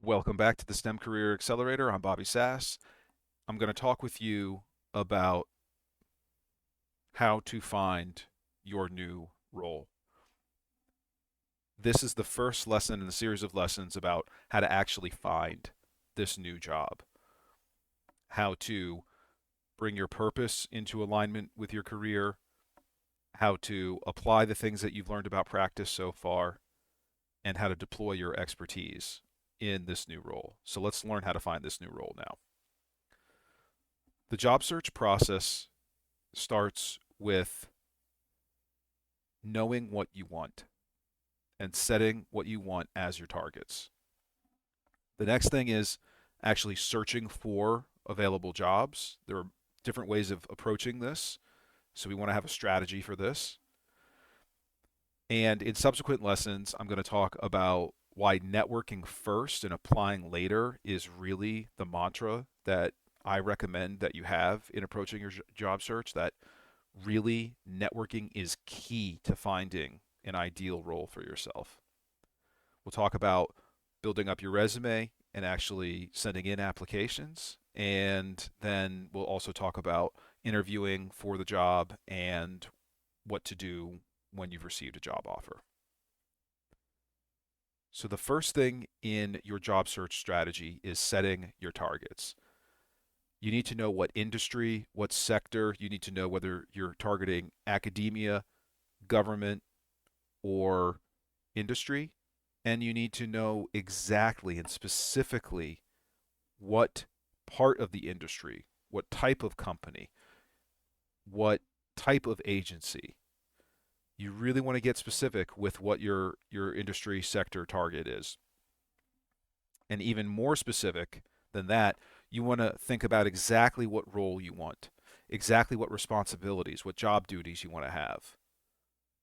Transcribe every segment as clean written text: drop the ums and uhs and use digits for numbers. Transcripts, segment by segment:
Welcome back to the STEM Career Accelerator. I'm Bobby Sass. I'm going to talk with you about how to find your new role. This is the first lesson in a series of lessons about how to actually find this new job, how to bring your purpose into alignment with your career, how to apply the things that you've learned about practice so far, and how to deploy your expertise in this new role. So let's learn how to find this new role now. The job search process starts with knowing what you want and setting what you want as your targets. The next thing is actually searching for available jobs. There are different ways of approaching this, so we want to have a strategy for this. And in subsequent lessons, I'm going to talk about why networking first and applying later is really the mantra that I recommend that you have in approaching your job search, that really networking is key to finding an ideal role for yourself. We'll talk about building up your resume and actually sending in applications. And then we'll also talk about interviewing for the job and what to do when you've received a job offer. So, the first thing in your job search strategy is setting your targets. You need to know what industry, what sector, you need to know whether you're targeting academia, government, or industry, and you need to know exactly and specifically what part of the industry, what type of company, what type of agency. You really want to get specific with what your industry sector target is. And even more specific than that, you want to think about exactly what role you want, exactly what responsibilities, what job duties you want to have.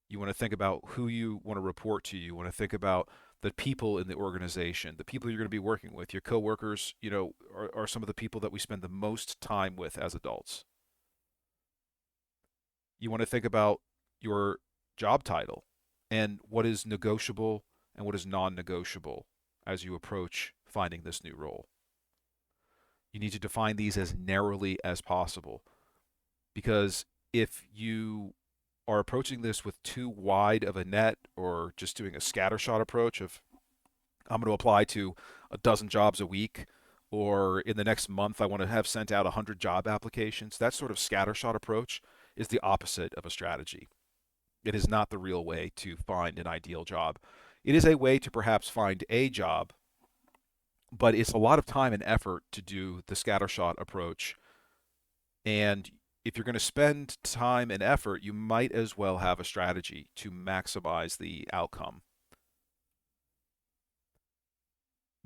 You want to think about who you want to report to. You want to think about the people in the organization, the people you're going to be working with. Your coworkers, are some of the people that we spend the most time with as adults. You want to think about your job title and what is negotiable and what is non-negotiable as you approach finding this new role. You need to define these as narrowly as possible because if you are approaching this with too wide of a net or just doing a scattershot approach of I'm going to apply to a dozen jobs a week or in the next month I want to have sent out 100 job applications, that sort of scattershot approach is the opposite of a strategy. It is not the real way to find an ideal job. It is a way to perhaps find a job, but it's a lot of time and effort to do the scattershot approach. And if you're going to spend time and effort, you might as well have a strategy to maximize the outcome.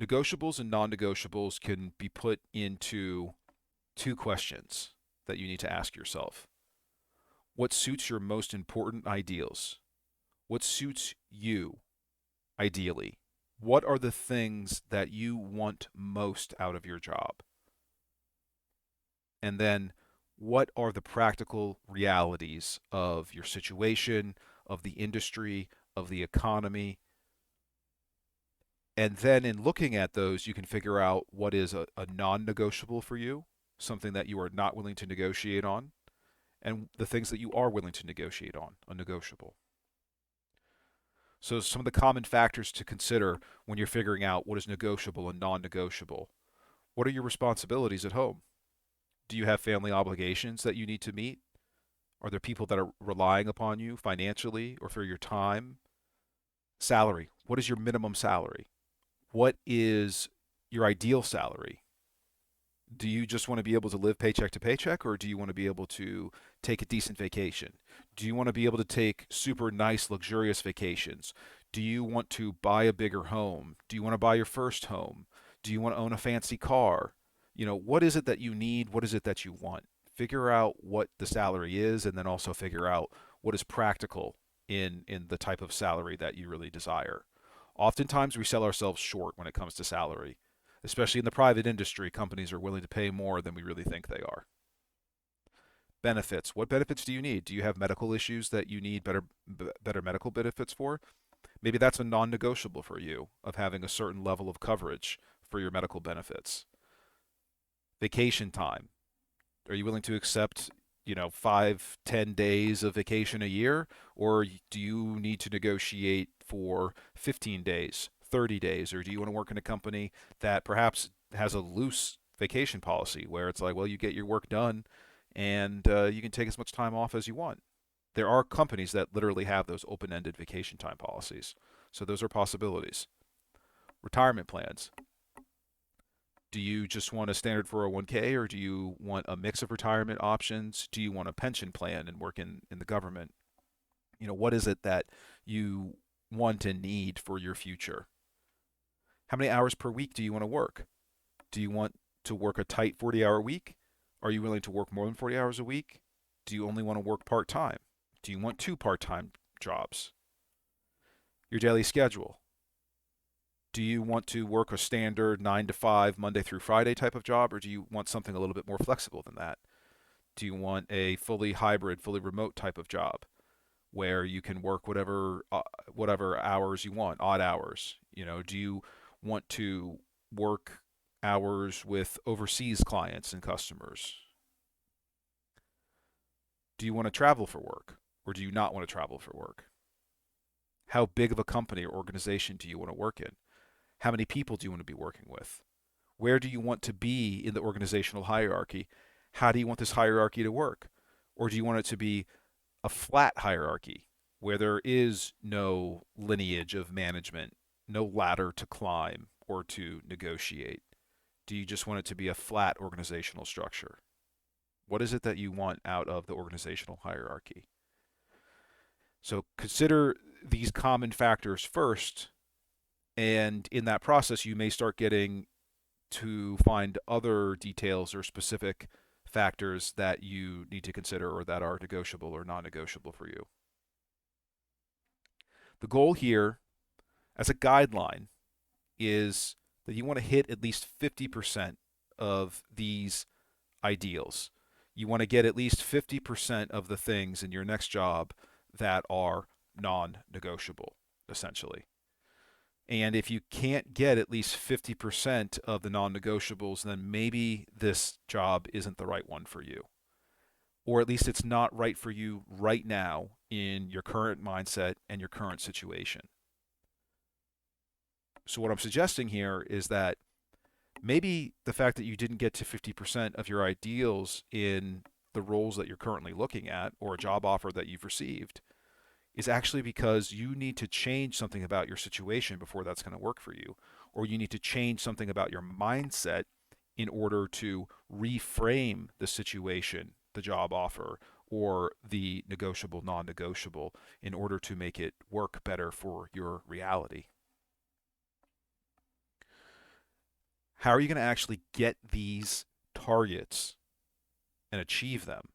Negotiables and non negotiables can be put into two questions that you need to ask yourself. What suits your most important ideals? What suits you ideally? What are the things that you want most out of your job? And then what are the practical realities of your situation, of the industry, of the economy? And then in looking at those, you can figure out what is a non negotiable for you, something that you are not willing to negotiate on, and the things that you are willing to negotiate on, a negotiable. So, some of the common factors to consider when you're figuring out what is negotiable and non negotiable. What are your responsibilities at home? Do you have family obligations that you need to meet? Are there people that are relying upon you financially or for your time? Salary. What is your minimum salary? What is your ideal salary? Do you just want to be able to live paycheck to paycheck, or do you want to be able to take a decent vacation? Do you want to be able to take super nice, luxurious vacations? Do you want to buy a bigger home? Do you want to buy your first home? Do you want to own a fancy car? What is it that you need? What is it that you want? Figure out what the salary is, and then also figure out what is practical in the type of salary that you really desire. Oftentimes, we sell ourselves short when it comes to salary, especially in the private industry. Companies are willing to pay more than we really think they are. Benefits. What benefits do you need? Do you have medical issues that you need better medical benefits for? Maybe that's a non-negotiable for you of having a certain level of coverage for your medical benefits? Vacation time. Are you willing to accept, 5, 10 days of vacation a year? Or do you need to negotiate for 15 days, 30 days? Or do you want to work in a company that perhaps has a loose vacation policy where it's like, well, you get your work done and you can take as much time off as you want? There are companies that literally have those open-ended vacation time policies. So those are possibilities. Retirement plans. Do you just want a standard 401k, or do you want a mix of retirement options? Do you want a pension plan and work in the government? What is it that you want and need for your future? How many hours per week do you want to work? Do you want to work a tight 40-hour week? Are you willing to work more than 40 hours a week? Do you only want to work part-time? Do you want two part-time jobs? Your daily schedule. Do you want to work a standard 9 to 5 Monday through Friday type of job, or do you want something a little bit more flexible than that? Do you want a fully hybrid, fully remote type of job where you can work whatever hours you want, odd hours? Do you want to work hours with overseas clients and customers? Do you want to travel for work, or do you not want to travel for work? How big of a company or organization do you want to work in? How many people do you want to be working with? Where do you want to be in the organizational hierarchy? How do you want this hierarchy to work? Or do you want it to be a flat hierarchy where there is no lineage of management, no ladder to climb or to negotiate? Do you just want it to be a flat organizational structure? What is it that you want out of the organizational hierarchy? So consider these common factors first, and in that process, you may start getting to find other details or specific factors that you need to consider or that are negotiable or non-negotiable for you. The goal here, as a guideline, is that you want to hit at least 50% of these ideals. You want to get at least 50% of the things in your next job that are non-negotiable, essentially. And if you can't get at least 50% of the non-negotiables, then maybe this job isn't the right one for you. Or at least it's not right for you right now in your current mindset and your current situation. So what I'm suggesting here is that maybe the fact that you didn't get to 50% of your ideals in the roles that you're currently looking at or a job offer that you've received is actually because you need to change something about your situation before that's going to work for you, or you need to change something about your mindset in order to reframe the situation, the job offer, or the negotiable, non-negotiable in order to make it work better for your reality. How are you going to actually get these targets and achieve them?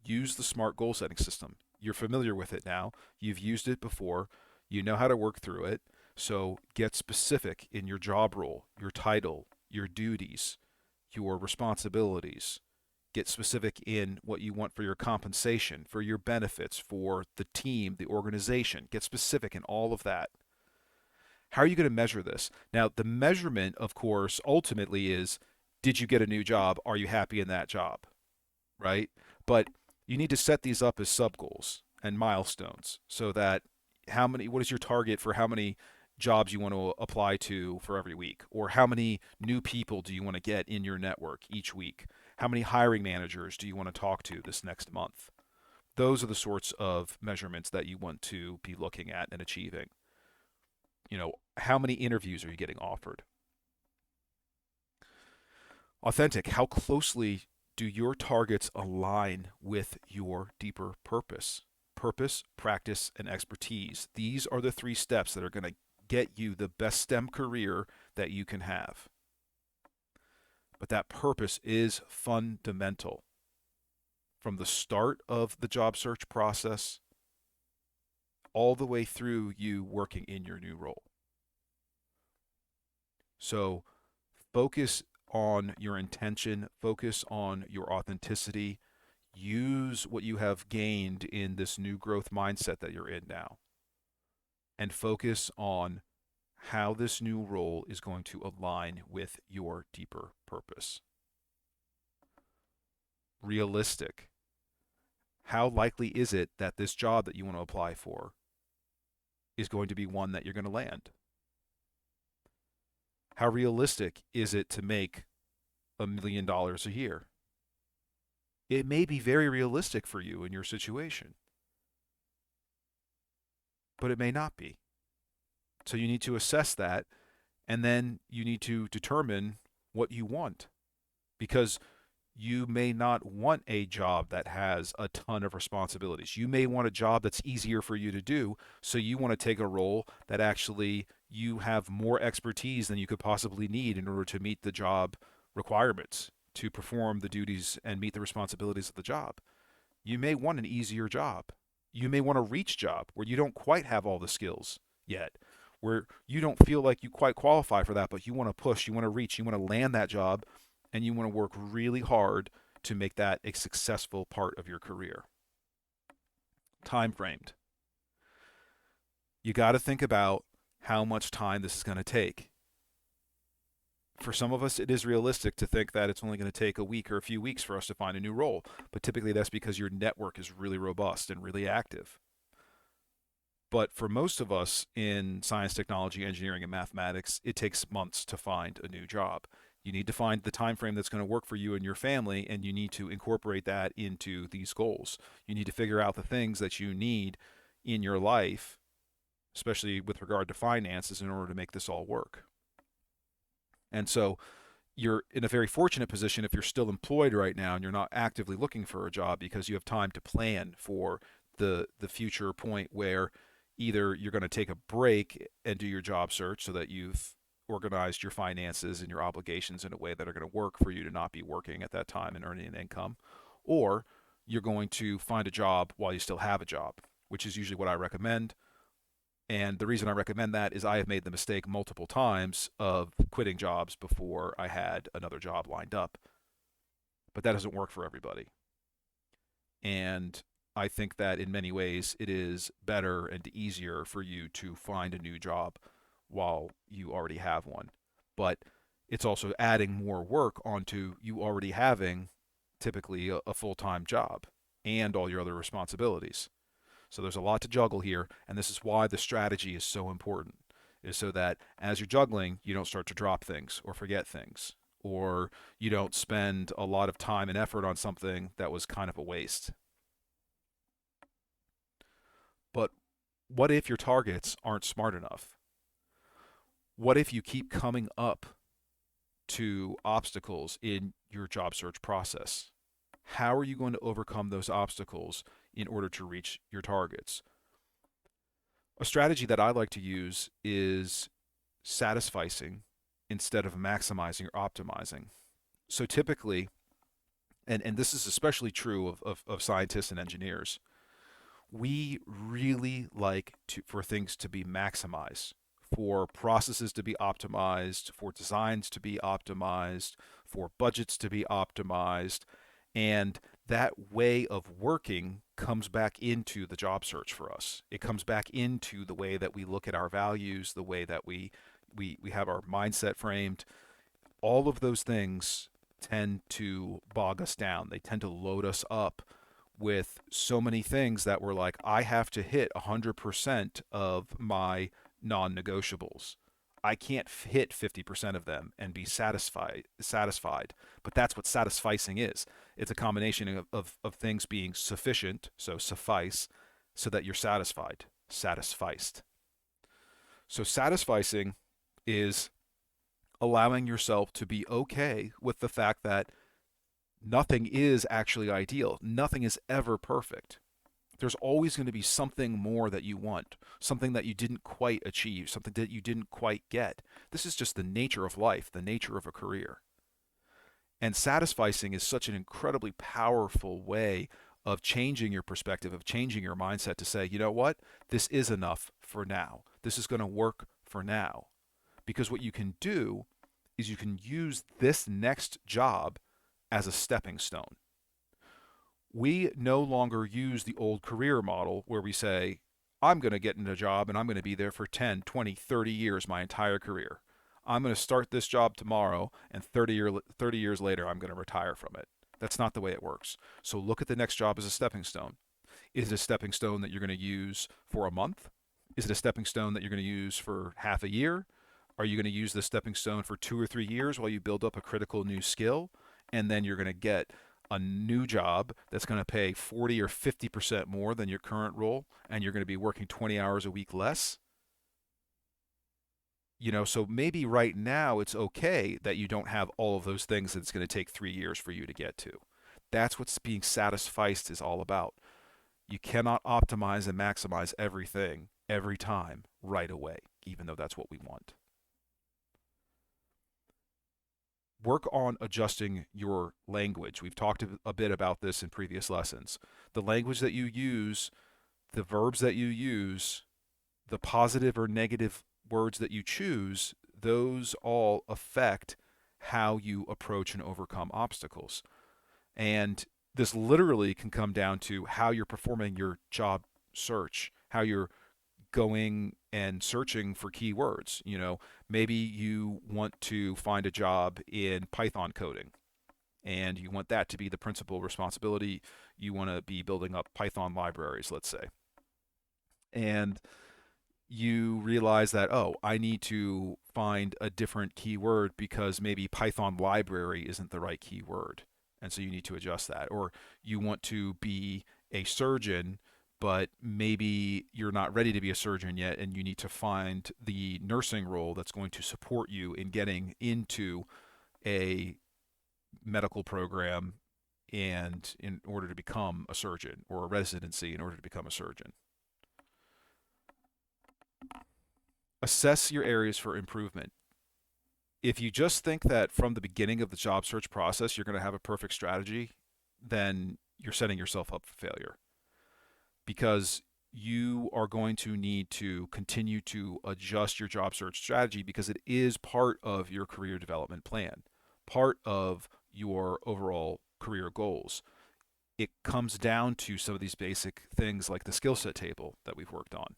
Use the SMART goal setting system. You're familiar with it now. You've used it before. You know how to work through it. So get specific in your job role, your title, your duties, your responsibilities. Get specific in what you want for your compensation, for your benefits, for the team, the organization. Get specific in all of that. How are you going to measure this? Now, the measurement, of course, ultimately is, did you get a new job? Are you happy in that job? Right? But you need to set these up as sub goals and milestones so that what is your target for how many jobs you want to apply to for every week? Or how many new people do you want to get in your network each week? How many hiring managers do you want to talk to this next month? Those are the sorts of measurements that you want to be looking at and achieving. How many interviews are you getting offered? Authentic, how closely do your targets align with your deeper purpose? Purpose, practice, and expertise. These are the 3 steps that are going to get you the best STEM career that you can have. But that purpose is fundamental from the start of the job search process all the way through you working in your new role. So focus on your intention, focus on your authenticity, use what you have gained in this new growth mindset that you're in now, and focus on how this new role is going to align with your deeper purpose. Realistic. How likely is it that this job that you want to apply for is going to be one that you're going to land? How realistic is it to make $1 million a year? It may be very realistic for you in your situation, but it may not be. So you need to assess that, and then you need to determine what you want, because you may not want a job that has a ton of responsibilities. You may want a job that's easier for you to do, so you want to take a role that actually you have more expertise than you could possibly need in order to meet the job requirements, to perform the duties and meet the responsibilities of the job. You may want an easier job. You may want a reach job where you don't quite have all the skills yet, where you don't feel like you quite qualify for that, but you want to push, you want to reach, you want to land that job, and you want to work really hard to make that a successful part of your career. Time framed. You got to think about how much time this is going to take. For some of us, it is realistic to think that it's only going to take a week or a few weeks for us to find a new role, but typically that's because your network is really robust and really active. But for most of us in science, technology, engineering, and mathematics, it takes months to find a new job. You need to find the time frame that's going to work for you and your family, and you need to incorporate that into these goals. You need to figure out the things that you need in your life, especially with regard to finances, in order to make this all work. And so you're in a very fortunate position if you're still employed right now and you're not actively looking for a job, because you have time to plan for the future point where either you're going to take a break and do your job search so that you've organized your finances and your obligations in a way that are going to work for you to not be working at that time and earning an income, or you're going to find a job while you still have a job, which is usually what I recommend. And the reason I recommend that is I have made the mistake multiple times of quitting jobs before I had another job lined up. But that doesn't work for everybody. And I think that in many ways it is better and easier for you to find a new job while you already have one. But it's also adding more work onto you already having typically a full-time job and all your other responsibilities. So there's a lot to juggle here, and this is why the strategy is so important, is so that as you're juggling, you don't start to drop things or forget things, or you don't spend a lot of time and effort on something that was kind of a waste. But what if your targets aren't smart enough? What if you keep coming up to obstacles in your job search process? How are you going to overcome those obstacles in order to reach your targets? A strategy that I like to use is satisficing instead of maximizing or optimizing. So typically, and this is especially true of scientists and engineers, we really like for things to be maximized, for processes to be optimized, for designs to be optimized, for budgets to be optimized. And that way of working comes back into the job search for us. It comes back into the way that we look at our values, the way that we have our mindset framed. All of those things tend to bog us down. They tend to load us up with so many things that we're like, I have to hit 100% of my non-negotiables. I can't hit 50% of them and be satisfied. But that's what satisficing is. It's a combination of things being sufficient, so suffice, so that you're satisfied, satisficed. So satisficing is allowing yourself to be okay with the fact that nothing is actually ideal. Nothing is ever perfect. There's always going to be something more that you want, something that you didn't quite achieve, something that you didn't quite get. This is just the nature of life, the nature of a career. And satisficing is such an incredibly powerful way of changing your perspective, of changing your mindset to say, you know what? This is enough for now. This is going to work for now. Because what you can do is you can use this next job as a stepping stone. We no longer use the old career model where we say, I'm going to get in a job and I'm going to be there for 10, 20, 30 years, my entire career. I'm going to start this job tomorrow and 30 years later, I'm going to retire from it. That's not the way it works. So look at the next job as a stepping stone. Is it a stepping stone that you're going to use for a month? Is it a stepping stone that you're going to use for half a year? Are you going to use this stepping stone for 2 or 3 years while you build up a critical new skill? And then you're going to get a new job that's going to pay 40 or 50% more than your current role, and you're going to be working 20 hours a week less. So maybe right now it's okay that you don't have all of those things that it's going to take 3 years for you to get to. That's what being satisficed is all about. You cannot optimize and maximize everything every time right away, even though that's what we want. Work on adjusting your language. We've talked a bit about this in previous lessons. The language that you use, the verbs that you use, the positive or negative words that you choose, those all affect how you approach and overcome obstacles. And this literally can come down to how you're performing your job search, how you're going and searching for keywords. Maybe you want to find a job in Python coding and you want that to be the principal responsibility. You want to be building up Python libraries, let's say. And you realize that, oh, I need to find a different keyword because maybe Python library isn't the right keyword. And so you need to adjust that. Or you want to be a surgeon, but maybe you're not ready to be a surgeon yet, and you need to find the nursing role that's going to support you in getting into a medical program and in order to become a surgeon, or a residency in order to become a surgeon. Assess your areas for improvement. If you just think that from the beginning of the job search process you're going to have a perfect strategy, then you're setting yourself up for failure, because you are going to need to continue to adjust your job search strategy because it is part of your career development plan, part of your overall career goals. It comes down to some of these basic things like the skill set table that we've worked on.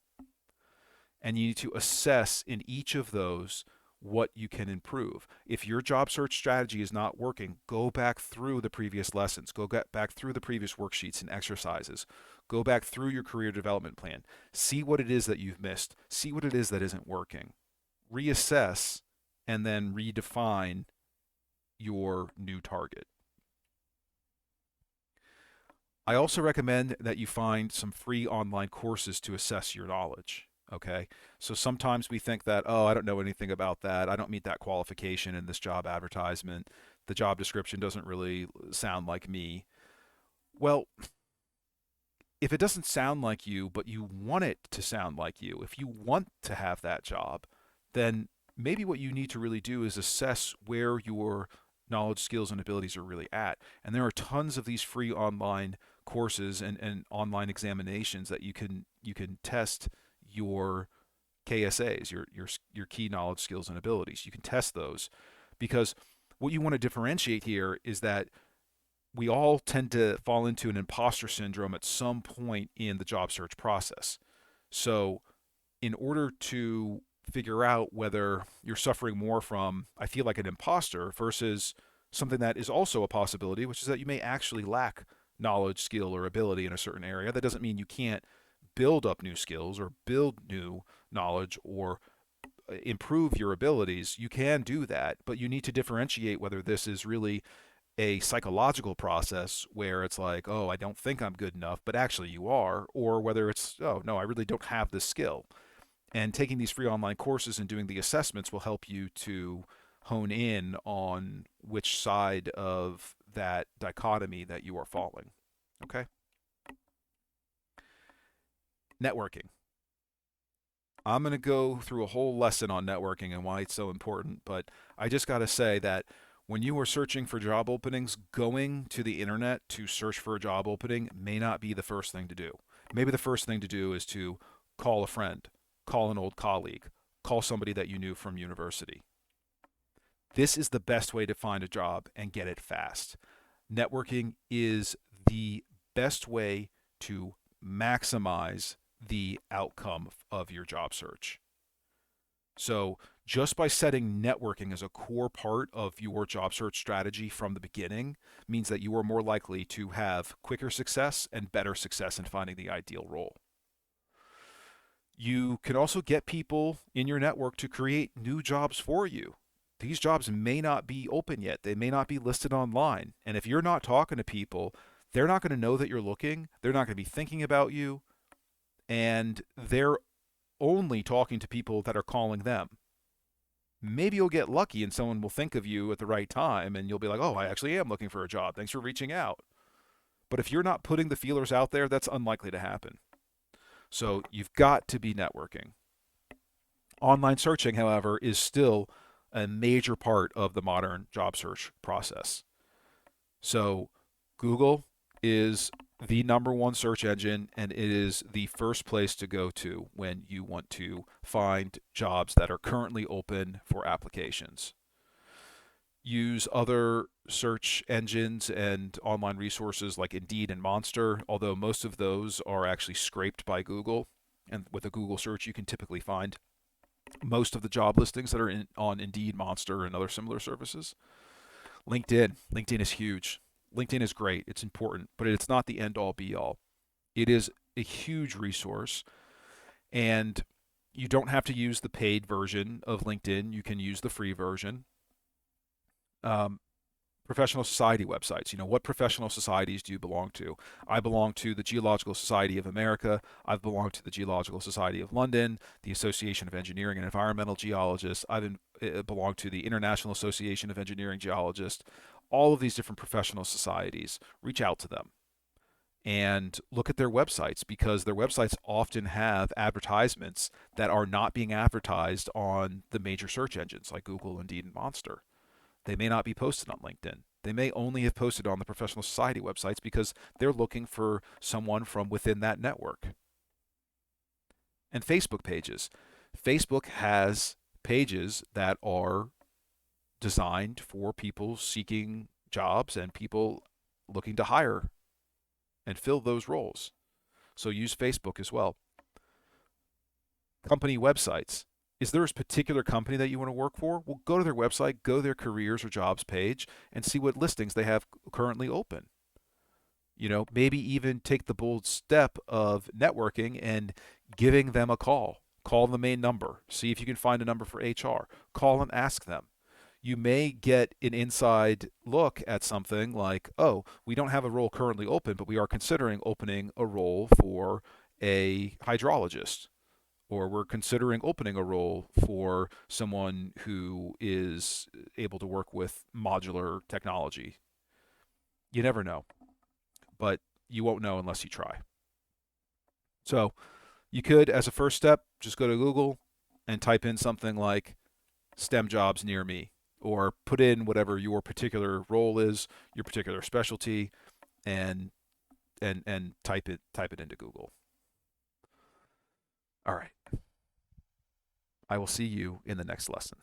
And you need to assess in each of those what you can improve. If your job search strategy is not working, go back through the previous lessons, go back through the previous worksheets and exercises, go back through your career development plan, see what it is that you've missed, see what it is that isn't working, reassess, and then redefine your new target. I also recommend that you find some free online courses to assess your knowledge. Okay. So sometimes we think that, oh, I don't know anything about that. I don't meet that qualification in this job advertisement. The job description doesn't really sound like me. Well, if it doesn't sound like you, but you want it to sound like you, if you want to have that job, then maybe what you need to really do is assess where your knowledge, skills, and abilities are really at. And there are tons of these free online courses and online examinations that you can test your KSAs, your key knowledge, skills, and abilities. You can test those, because what you want to differentiate here is that we all tend to fall into an imposter syndrome at some point in the job search process. So, in order to figure out whether you're suffering more from, I feel like an imposter, versus something that is also a possibility, which is that you may actually lack knowledge, skill, or ability in a certain area. That doesn't mean you can't build up new skills or build new knowledge or improve your abilities. You can do that, but you need to differentiate whether this is really a psychological process where it's like, oh, I don't think I'm good enough, but actually you are, or whether it's, oh, no, I really don't have this skill. And taking these free online courses and doing the assessments will help you to hone in on which side of that dichotomy that you are falling. Okay? Networking. I'm going to go through a whole lesson on networking and why it's so important, but I just got to say that when you are searching for job openings, going to the internet to search for a job opening may not be the first thing to do. Maybe the first thing to do is to call a friend, call an old colleague, call somebody that you knew from university. This is the best way to find a job and get it fast. Networking is the best way to maximize the outcome of your job search. So, just by setting networking as a core part of your job search strategy from the beginning means that you are more likely to have quicker success and better success in finding the ideal role. You can also get people in your network to create new jobs for you. These jobs may not be open yet, they may not be listed online. And if you're not talking to people, they're not going to know that you're looking, they're not going to be thinking about you, and they're only talking to people that are calling them. Maybe you'll get lucky and someone will think of you at the right time and you'll be like, oh, I actually am looking for a job. Thanks for reaching out. But if you're not putting the feelers out there, that's unlikely to happen. So you've got to be networking. Online searching, however, is still a major part of the modern job search process. So Google is the number one search engine, and it is the first place to go to when you want to find jobs that are currently open for applications. Use other search engines and online resources like Indeed and Monster, although most of those are actually scraped by Google. And with a Google search, you can typically find most of the job listings that are on Indeed, Monster, and other similar services. LinkedIn. LinkedIn is huge. LinkedIn is great. It's important, but it's not the end all be all. It is a huge resource, and you don't have to use the paid version of LinkedIn. You can use the free version. Um, Professional society websites. What professional societies do you belong to? I belong to the Geological Society of America. I've belonged to the Geological Society of London, the Association of Engineering and Environmental Geologists. I've belonged to the International Association of Engineering Geologists. All of these different professional societies. Reach out to them and look at their websites because their websites often have advertisements that are not being advertised on the major search engines like Google, Indeed, and Monster. They may not be posted on LinkedIn. They may only have posted on the professional society websites because they're looking for someone from within that network. And Facebook pages. Facebook has pages that are designed for people seeking jobs and people looking to hire and fill those roles. So use Facebook as well. Company websites. Is there a particular company that you want to work for? Well, go to their website, go to their careers or jobs page, and see what listings they have currently open. Maybe even take the bold step of networking and giving them a call. Call the main number. See if you can find a number for HR. Call and ask them. You may get an inside look at something like, oh, we don't have a role currently open, but we are considering opening a role for a hydrologist, or we're considering opening a role for someone who is able to work with modular technology. You never know, but you won't know unless you try. So you could, as a first step, just go to Google and type in something like STEM jobs near me, or put in whatever your particular role is, your particular specialty, and type it into Google. All right. I will see you in the next lesson.